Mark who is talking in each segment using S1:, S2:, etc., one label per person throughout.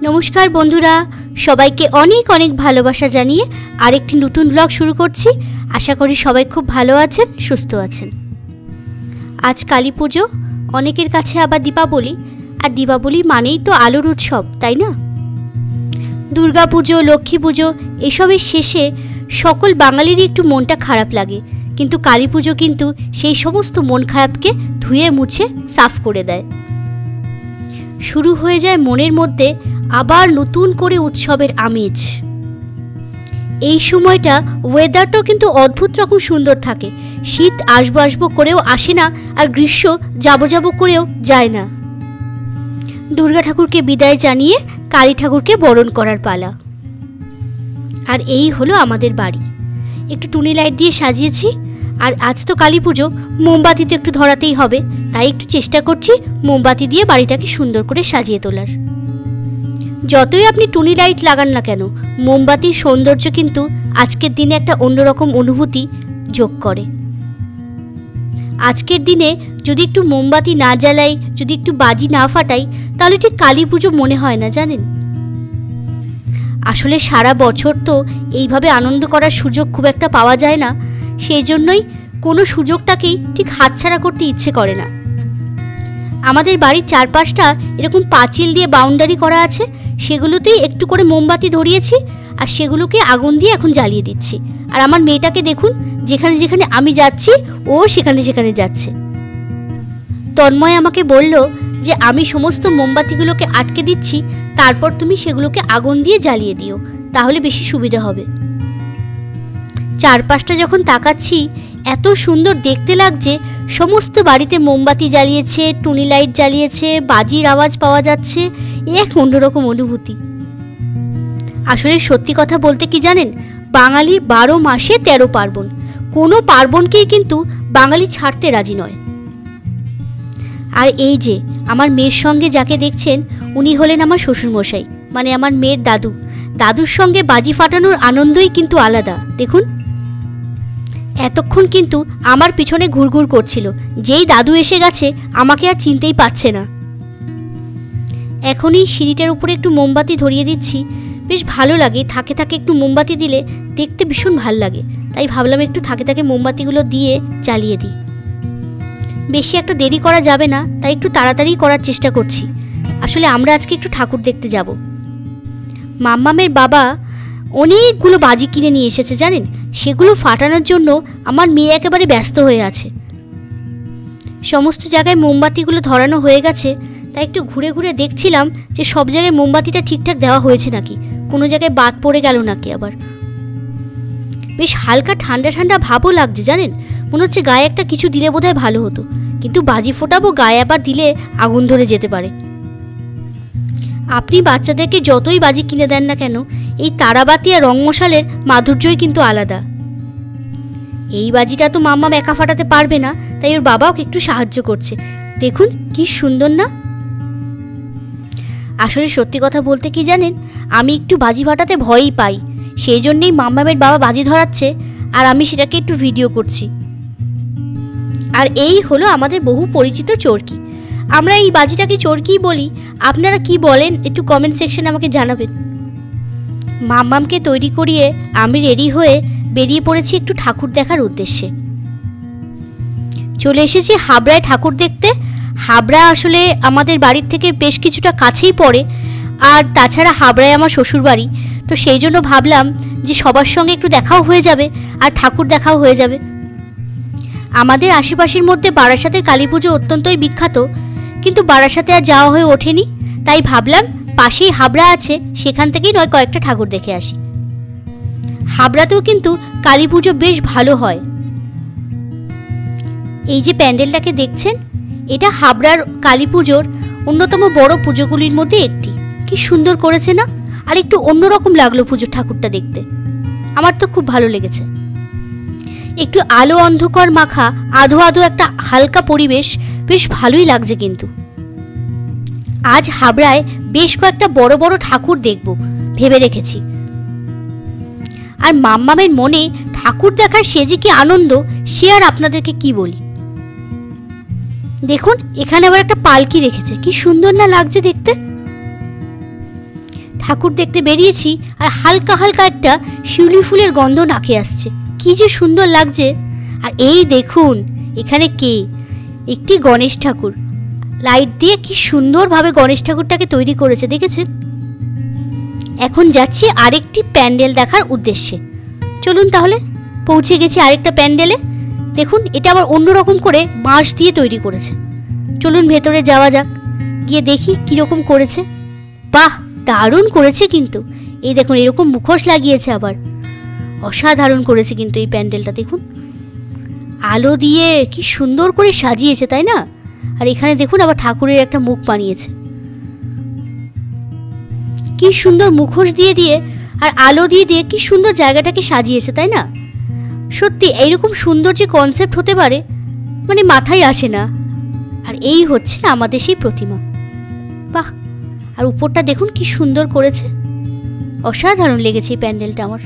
S1: নমস্কার বন্ধুরা, সবাইকে অনেক অনেক ভালোবাসা জানিয়ে আরেকটি নতুন ব্লগ শুরু করছি। আশা করি সবাই খুব ভালো আছেন, সুস্থ আছেন। আজ কালী পুজো, অনেকের কাছে আবার দীপাবলি, আর দীপাবলি মানেই তো আলোর উৎসব, তাই না? দুর্গা পুজো, লক্ষ্মী পুজো এসবের শেষে সকল বাঙালিরই একটু মনটা খারাপ লাগে, কিন্তু কালী পুজো কিন্তু সেই সমস্ত মন খারাপকে ধুয়ে মুছে সাফ করে দেয়। শুরু হয়ে যায় মনের মধ্যে আবার নতুন করে উৎসবের আমেজ। এই সময়টা ওয়েদারটাও কিন্তু অদ্ভুত রকম সুন্দর থাকে। শীত আসবো আসবো করেও আসে না, আর গ্রীষ্ম যাবো যাবো করেও যায় না। দুর্গা ঠাকুরকে বিদায় জানিয়ে কালী ঠাকুরকে বরণ করার পালা। আর এই হলো আমাদের বাড়ি, একটু টুনি লাইট দিয়ে সাজিয়েছি। আর আজ তো কালী পুজো, মোমবাতি তো একটু ধরাতেই হবে, তাই একটু চেষ্টা করছি মোমবাতি দিয়ে বাড়িটাকে সুন্দর করে সাজিয়ে তোলার। যতই আপনি টুনি লাইট লাগান না কেন, মোমবাতির সৌন্দর্য কিন্তু আজকের দিনে একটা অন্যরকম অনুভূতি যোগ করে। আজকের দিনে যদি একটু মোমবাতি না জ্বালাই, যদি একটু বাজি না ফাটাই, তাহলে ঠিক কালী পুজো মনে হয় না, জানেন? আসলে সারা বছর তো এইভাবে আনন্দ করার সুযোগ খুব একটা পাওয়া যায় না, সেই জন্যই কোনো সুযোগটাকেই ঠিক হাতছাড়া করতে ইচ্ছে করে না। আমাদের বাড়ির চারপাশটা এরকম পাঁচিল দিয়ে বাউন্ডারি করা আছে, সেগুলোতেই একটু করে মোমবাতি ধরিয়েছি, আর সেগুলোকে আগুন দিয়ে এখন জ্বালিয়ে দিচ্ছি। আর আমার মেয়েটাকে দেখুন, যেখানে যেখানে আমি যাচ্ছি ও সেখানে সেখানে যাচ্ছে। তন্ময় আমাকে বলল যে আমি সমস্ত মোমবাতিগুলোকে আটকে দিচ্ছি, তারপর তুমি সেগুলোকে আগুন দিয়ে জ্বালিয়ে দিও, তাহলে বেশি সুবিধা হবে। চারপাশটা যখন তাকাচ্ছি এত সুন্দর দেখতে লাগছে, সমস্ত বাড়িতে মোমবাতি জ্বালিয়েছে, টুনি লাইট জ্বালিয়েছে, বাজির আওয়াজ পাওয়া যাচ্ছে, এক অন্যরকম অনুভূতি। আসলে সত্যি কথা বলতে কি জানেন, বাঙালির 12 মাসে 13 পার্বণ, কোনো পার্বণকেই কিন্তু বাঙালি ছাড়তে রাজি নয়। আর এই যে আমার মেয়ের সঙ্গে যাকে দেখছেন, উনি হলেন আমার শ্বশুরমশাই, মানে আমার মেয়ের দাদু। দাদুর সঙ্গে বাজি ফাটানোর আনন্দই কিন্তু আলাদা। দেখুন, এতক্ষণ কিন্তু আমার পিছনে ঘুরঘুর করছিল, যেই দাদু এসে গেছে আমাকে আর চিনতেই পারছে না। এখনই সিঁড়িটার উপরে একটু মোমবাতি ধরিয়ে দিচ্ছি, বেশ ভালো লাগে। থাকে থাকে একটু মোমবাতি দিলে দেখতে ভীষণ ভাল লাগে, তাই ভাবলাম একটু থাকে থাকে মোমবাতিগুলো দিয়ে জ্বালিয়ে দিই। বেশি একটা দেরি করা যাবে না, তাই একটু তাড়াতাড়ি করার চেষ্টা করছি। আসলে আমরা আজকে একটু ঠাকুর দেখতে যাব। মাম্মামের বাবা অনেকগুলো বাজি কিনে নিয়ে এসেছে, জানেন? সেগুলো ফাটানোর জন্য আমার মেয়ে একেবারে ব্যস্ত হয়ে আছে। সমস্ত জায়গায় মোমবাতিগুলো ধরানো হয়ে গেছে, তাই একটু ঘুরে ঘুরে দেখছিলাম যে সব জায়গায় মোমবাতিটা ঠিকঠাক দেওয়া হয়েছে নাকি, কোনো জায়গায় বাদ পড়ে গেল নাকি। আবার বেশ হালকা ঠান্ডা ঠান্ডা ভাবও লাগছে, জানেন? মনে হচ্ছে গায়ে একটা কিছু দিলে বোধহয় ভালো হতো, কিন্তু বাজি ফোটাবো, গায়ে আবার দিলে আগুন ধরে যেতে পারে। আপনি বাচ্চাদেরকে যতই বাজি কিনে দেন না কেন, এই তারাবাতি আর রং মশালের মাধুর্যই কিন্তু আলাদা। এই বাজিটা তো মাম্মাম একা ফাটাতে পারবে না, তাই ওর বাবা ওকে একটু সাহায্য করছে। দেখুন কি সুন্দর না? আসলে সত্যি কথা বলতে কি জানেন, আমি একটু বাজি ফাটাতে ভয়ই পাই, সেই জন্যেই মাম্মামের বাবা বাজি ধরাচ্ছে আর আমি সেটাকে একটু ভিডিও করছি। আর এই হলো আমাদের বহু পরিচিত চরকি। আমরা এই বাজিটাকে চরকিই বলি, আপনারা কি বলেন একটু কমেন্ট সেকশনে আমাকে জানাবেন। মাম্মামকে তৈরি করিয়ে আমি রেডি হয়ে বেরিয়ে পড়েছি একটু ঠাকুর দেখার উদ্দেশ্যে। চলে এসেছি হাবড়ায় ঠাকুর দেখতে। হাবড়া আসলে আমাদের বাড়ির থেকে বেশ কিছুটা কাছেই পড়ে, আর তাছাড়া হাবড়ায় আমার শ্বশুর বাড়ি, তো সেই জন্য ভাবলাম যে সবার সঙ্গে একটু দেখাও হয়ে যাবে আর ঠাকুর দেখাও হয়ে যাবে। আমাদের আশেপাশের মধ্যে বারাসাতের কালী পুজো অত্যন্তই বিখ্যাত, কিন্তু বারাসাতে আর যাওয়া হয়ে ওঠেনি, তাই ভাবলাম পাশেই হাবড়া আছে, সেখান থেকেই নয় কয়েকটা ঠাকুর দেখে আসি। হাবড়াতেও কিন্তু কালী পুজো বেশ ভালো হয়। এই যে প্যান্ডেলটাকে দেখছেন, এটা হাবড়ার কালী পুজোর অন্যতম বড় পুজোগুলির মধ্যে একটি। কি সুন্দর করেছে না? আর একটু অন্যরকম লাগলো পুজোর ঠাকুরটা দেখতে, আমার তো খুব ভালো লেগেছে। একটু আলো অন্ধকার মাখা আধো আধো একটা হালকা পরিবেশ, বেশ ভালোই লাগছে। কিন্তু আজ হাবড়ায় বেশ কয়েকটা বড় বড় ঠাকুর দেখব ভেবে রেখেছি। আর মাম্মামের মনে ঠাকুর দেখার সে যে কি আনন্দ, সে আর আপনাদেরকে কি বলি। দেখুন এখানে আবার একটা পালকি রেখেছে, কি সুন্দর না লাগছে দেখতে। ঠাকুর দেখতে বেরিয়েছি আর হালকা হালকা একটা শিউলি ফুলের গন্ধ নাকে আসছে, কি যে সুন্দর লাগছে। আর এই দেখুন এখানে কে, একটি গণেশ ঠাকুর, লাইট দিয়ে কি সুন্দরভাবে গণেশ ঠাকুরটাকে তৈরি করেছে, দেখেছেন। এখন যাচ্ছি আরেকটি প্যান্ডেল দেখার উদ্দেশ্যে। চলুন তাহলে, পৌঁছে গেছি আরেকটা প্যান্ডেলে। দেখুন এটা আবার অন্যরকম করে বাঁশ দিয়ে তৈরি করেছে। চলুন ভেতরে যাওয়া যাক, গিয়ে দেখি কীরকম করেছে। বাহ, দারুণ করেছে কিন্তু। এই দেখুন এরকম মুখোশ লাগিয়েছে, আবার অসাধারণ করেছে কিন্তু এই প্যান্ডেলটা। দেখুন আলো দিয়ে কি সুন্দর করে সাজিয়েছে, তাই না। আর এখানে দেখুন আবার ঠাকুরের একটা মুখ বানিয়েছে, কি সুন্দর মুখোশ দিয়ে দিয়ে আর আলো দিয়ে দিয়ে কি সুন্দর জায়গাটাকে সাজিয়েছে, তাই না। সত্যি এইরকম সুন্দর যে কনসেপ্ট হতে পারে মানে মাথায় আসে না। আর এই হচ্ছে না আমাদের সেই প্রতিমা। বাহ, আর উপরটা দেখুন কি সুন্দর করেছে, অসাধারণ লেগেছে এই প্যান্ডেলটা আমার।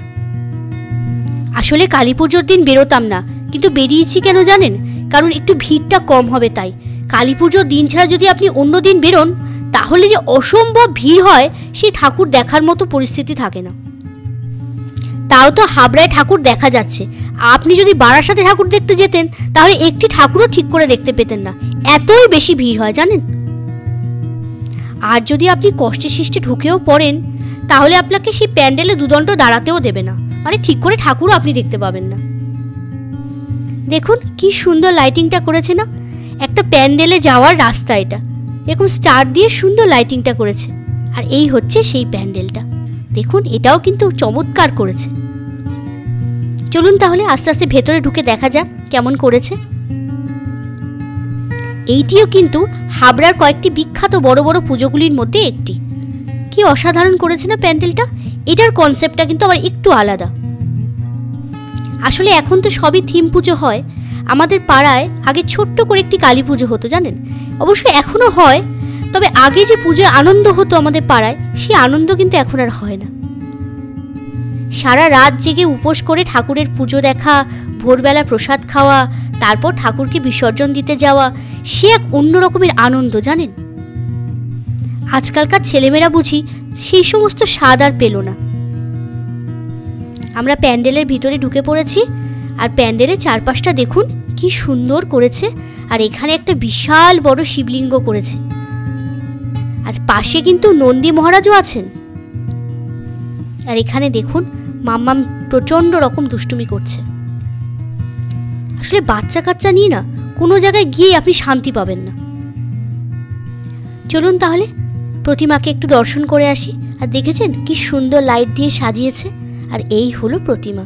S1: আসলে কালী পুজোর দিন বেরোতাম না, কিন্তু বেরিয়েছি কেন জানেন, কারণ একটু ভিড়টা কম হবে তাই। কালী পুজোর দিন ছাড়া যদি আপনি অন্য দিন বেরোন তাহলে যে অসম্ভব ভিড় হয়, সেই ঠাকুর দেখার মতো পরিস্থিতি থাকে না। তাও তো হাবড়ায় ঠাকুর দেখা যাচ্ছে, আপনি যদি বারাসাতে ঠাকুর দেখতে যেতেন তাহলে একটি ঠাকুরও ঠিক করে দেখতে পেতেন না, এতই বেশি ভিড় হয় জানেন। আর যদি আপনি কষ্টে সৃষ্টে ঢুকেও পড়েন তাহলে আপনাকে সেই প্যান্ডেলে দুদণ্ড দাঁড়াতেও দেবে না, মানে ঠিক করে ঠাকুরও আপনি দেখতে পাবেন না। দেখুন কি সুন্দর লাইটিংটা করেছে না, একটা প্যান্ডেলে যাওয়ার রাস্তা এটা, এরকম স্টার দিয়ে সুন্দর লাইটিংটা করেছে। আর এই হচ্ছে সেই প্যান্ডেলটা, দেখুন এটাও কিন্তু চমৎকার করেছে। চলুন তাহলে আস্তে আস্তে ভেতরে ঢুকে দেখা যাক কেমন করেছে। এইটিও কিন্তু হাবড়ার কয়েকটি বিখ্যাত বড় বড় পুজোগুলির মধ্যে একটি। কি অসাধারণ করেছে না প্যান্ডেলটা। এটার কনসেপ্টটা কিন্তু আবার একটু আলাদা। আসলে এখন তো সবই থিম পুজো হয়। আমাদের পাড়ায় আগে ছোট্ট করে একটি কালী পুজো হতো জানেন, অবশ্যই এখনো হয়, তবে আগে যে পুজোয় আনন্দ হতো আমাদের পাড়ায় সেই আনন্দ কিন্তু এখন আর হয় না। সারা রাত জেগে উপোস করে ঠাকুরের পুজো দেখা, ভোরবেলা প্রসাদ খাওয়া, তারপর ঠাকুরকে বিসর্জন দিতে যাওয়া, সে এক অন্য রকমের আনন্দ জানেন। আজকালকার ছেলেমেয়েরা বুঝি সেই সমস্ত স্বাদ আর পেল না। আমরা প্যান্ডেলের ভিতরে ঢুকে পড়েছি, আর প্যান্ডেলের চারপাশটা দেখুন কি সুন্দর করেছে। আর এখানে একটা বিশাল বড় শিবলিঙ্গ করেছে, আর পাশে কিন্তু নন্দী মহারাজও আছেন। আর এখানে দেখুন মাম্মাম প্রচন্ড রকম দুষ্টুমি করছে। আসলে বাচ্চা কাচ্চা নিয়ে না কোনো জায়গায় গিয়ে আপনি শান্তি পাবেন না। চলুন তাহলে প্রতিমাকে একটু দর্শন করে আসি। আর দেখেছেন কি সুন্দর লাইট দিয়ে সাজিয়েছে। আর এই হলো প্রতিমা,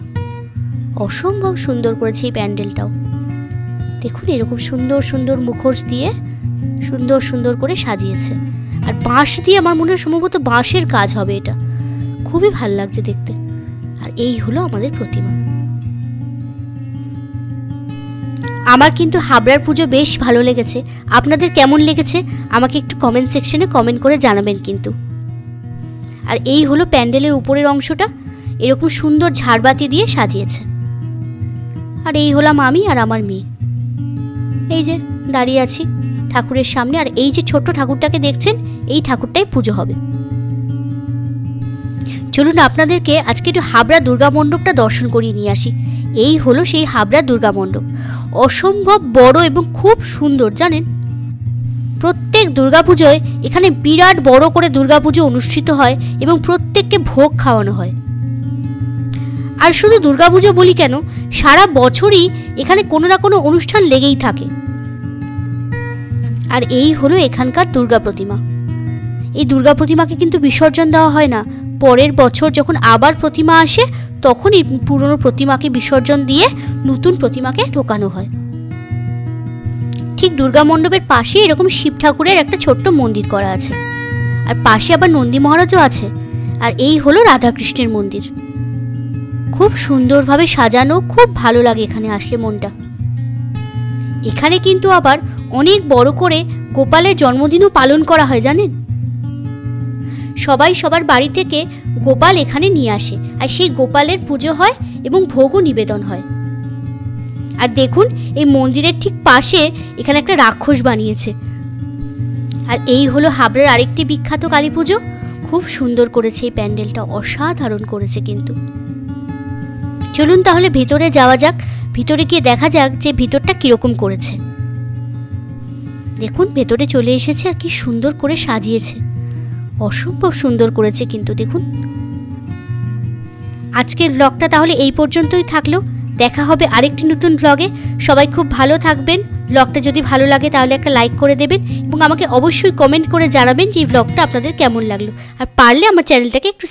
S1: অসম্ভব সুন্দর করেছে এই প্যান্ডেলটাও। দেখুন এরকম সুন্দর সুন্দর মুখোশ দিয়ে সুন্দর সুন্দর করে সাজিয়েছে, আর বাঁশ দিয়ে, আমার মনে হয় সম্ভবত বাঁশের কাজ হবে এটা, খুবই ভাল লাগছে দেখতে। আর এই হলো আমাদের প্রতিমা। আমার কিন্তু হাবড়ার পুজো বেশ ভালো লেগেছে। আপনাদের কেমন লেগেছে আমাকে একটু কমেন্ট সেকশনে কমেন্ট করে জানাবেন কিন্তু। আর এই হলো প্যান্ডেলের উপরের অংশটা, এরকম সুন্দর ঝাড়বাতি দিয়ে সাজিয়েছে। আর এই হলাম আমি আর আমার মেয়ে, এই যে দাঁড়িয়ে আছি ঠাকুরের সামনে। আর এই যে ছোট্ট ঠাকুরটাকে দেখছেন, এই ঠাকুরটাই পুজো হবে। চলুন আপনাদেরকে আজকে একটু হাবড়া দুর্গা মণ্ডপটা দর্শন করিয়ে নিয়ে আসি। এই হলো সেই হাবড়া দুর্গা মণ্ডপ, অসম্ভব বড় এবং খুব সুন্দর জানেন। প্রত্যেক দুর্গাপুজোয় এখানে বিরাট বড় করে দুর্গাপুজো অনুষ্ঠিত হয় এবং প্রত্যেককে ভোগ খাওয়ানো হয়। আর শুধু দুর্গাপুজো বলি কেন, সারা বছরই এখানে কোনো না কোনো অনুষ্ঠান লেগেই থাকে। আর এই হলো এখানকার দুর্গা প্রতিমা। এই দুর্গা প্রতিমাকে কিন্তু বিসর্জন দেওয়া হয় না, পরের বছর যখন আবার প্রতিমা আসে তখন এই পুরনো প্রতিমাকে বিসর্জন দিয়ে নতুন প্রতিমাকে ঢোকানো হয়। ঠিক দুর্গা মণ্ডপের পাশে এরকম শিব ঠাকুরের একটা ছোট্ট মন্দির করা আছে, আর পাশে আবার নন্দী মহারাজও আছে। আর এই হলো রাধাকৃষ্ণের মন্দির, খুব সুন্দরভাবে সাজানো, খুব ভালো লাগে এখানে আসলে মনটা। এখানে কিন্তু আবার অনেক বড় করে গোপালের জন্মদিনও পালন করা হয় জানেন। সবাই সবার বাড়ি থেকে গোপাল এখানে নিয়ে আসে, আর সেই গোপালের পুজো হয় এবং ভোগও নিবেদন হয়। আর দেখুন এই মন্দিরের ঠিক পাশে এখানে একটা রাক্ষস বানিয়েছে। আর এই হলো হাবড়ার আরেকটি বিখ্যাত কালী পুজো, খুব সুন্দর করেছে এই প্যান্ডেলটা, অসাধারণ করেছে কিন্তু। চলুন তাহলে ভিতরে যাওয়া যাক, ভিতরে গিয়ে দেখা যাক যে ভিতরটা কিরকম করেছে। দেখুন ভেতরে চলে এসেছে আর কি সুন্দর করে সাজিয়েছে, অসম্ভব সুন্দর করেছে কিন্তু দেখুন। আজকের ব্লগটা তাহলে এই পর্যন্তই থাকলো, দেখা হবে আরেকটি নতুন ব্লগে। সবাই খুব ভালো থাকবেন। ব্লগটা যদি ভালো লাগে তাহলে একটা লাইক করে দেবেন এবং আমাকে অবশ্যই কমেন্ট করে জানাবেন যে এই ব্লগটা আপনাদের কেমন লাগলো, আর পারলে আমার চ্যানেলটাকে একটু